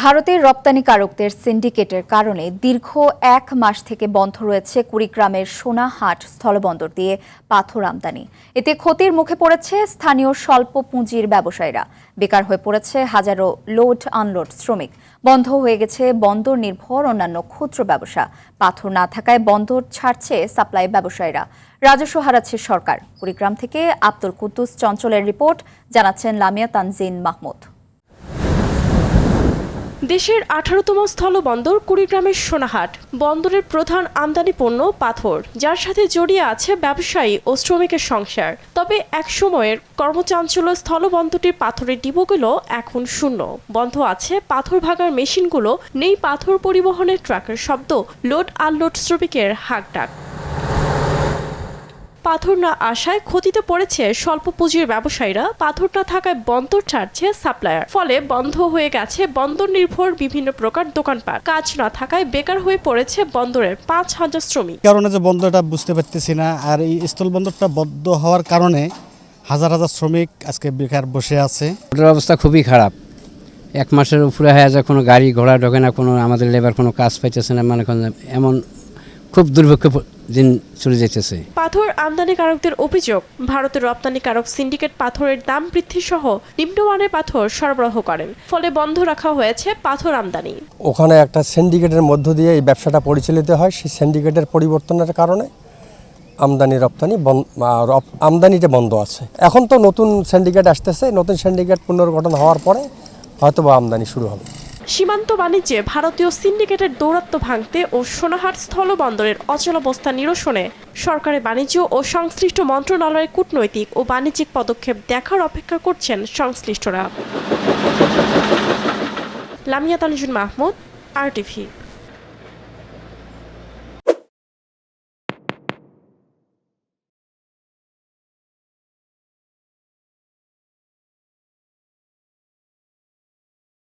ভারতের রপ্তানিকারকদের সিন্ডিকেটের কারণে দীর্ঘ ১ মাস থেকে বন্ধ রয়েছে কুড়িগ্রামের সোনাহাট স্থলবন্দর দিয়ে পাথর আমদানি। এতে ক্ষতির মুখে পড়েছে স্থানীয় স্বল্প পুঁজির ব্যবসায়ীরা। বেকার হয়ে পড়েছে হাজারো লোড আনলোড শ্রমিক। বন্ধ হয়ে গেছে বন্দর নির্ভর অন্যান্য ক্ষুদ্র ব্যবসা। পাথর না থাকায় বন্দর ছাড়ছে সাপ্লাই ব্যবসায়ীরা। রাজস্ব হারাচ্ছে সরকার। কুড়িগ্রাম থেকে আব্দুল কুদ্দুস চঞ্চলের রিপোর্ট, জানাচ্ছেন লামিয়া তানজিন মাহমুদ। দেশের ১৮তম স্থলবন্দর কুড়িগ্রামের সোনাহাট বন্দরের প্রধান আমদানি পণ্য পাথর, যার সাথে জড়িয়ে আছে ব্যবসায়ী ও শ্রমিকের সংসার। তবে এক সময়ের কর্মচাঞ্চল্য স্থলবন্দরটির পাথরের ডিপোগুলো এখন শূন্য। বন্ধ আছে পাথর ভাগার মেশিনগুলো, নেই পাথর পরিবহনের ট্রাকের শব্দ, লোড আনলোড শ্রমিকের হাঁকডাক। পাথর না আসায় ক্ষতিতে পড়েছে স্বল্প পুঁজির ব্যবসায়ীরা। পাথর না থাকায় বন্দর ছাড়ছে সাপ্লায়ার। ফলে বন্ধ হয়ে গেছে বন্দর নির্ভর বিভিন্ন প্রকার দোকানপাট। কাজ না থাকায় বেকার হয়ে পড়েছে বন্দরের ৫,০০০ শ্রমিক। কারণে যে বন্দরটা বুঝতে পারতেছি না, আর এই স্থল বন্দরটা বন্ধ হওয়ার কারণে হাজার হাজার শ্রমিক আজকে বেকার বসে আছে। ওটার অবস্থা খুবই খারাপ। ১ মাসের উপরে হয়ে যায়, কোনো গাড়ি ঘোড়া ঢোকে না, কোনো আমাদের লেবার কোনো কাজ পাইতেছে না, মানে এমন খুব দুর্ভিক্ষ দিন চলে যেতেছে। পাথর আমদানিকারকদের অভিযোগ, ভারতের রপ্তানিকারক সিন্ডিকেট পাথরের দাম বৃদ্ধি সহ নিম্নমানের পাথর সরবরাহ করেন। ফলে বন্ধ রাখা হয়েছে পাথর আমদানি। ওখানে একটা সিন্ডিকেটের মধ্য দিয়ে এই ব্যবসাটা পরিচালিত হয়। সেই সিন্ডিকেটের পরিবর্তনের কারণে আমদানিটা বন্ধ আছে। এখন তো নতুন সিন্ডিকেট আসতেছে, নতুন সিন্ডিকেট পুনর্গঠন হওয়ার পরে হয়তো আমদানি শুরু হবে। সীমান্ত বাণিজ্যে ভারতীয় সিন্ডিকেটের দৌরাত্ম্য ভাঙতে ও সোনাহাট স্থলবন্দরের অচলাবস্থা নিরসনে সরকারের বাণিজ্য ও সংশ্লিষ্ট মন্ত্রণালয়ের কূটনৈতিক ও বাণিজ্যিক পদক্ষেপ দেখার অপেক্ষা করছেন সংশ্লিষ্টরা। লামিয়া তানজিন মাহমুদ, RTV।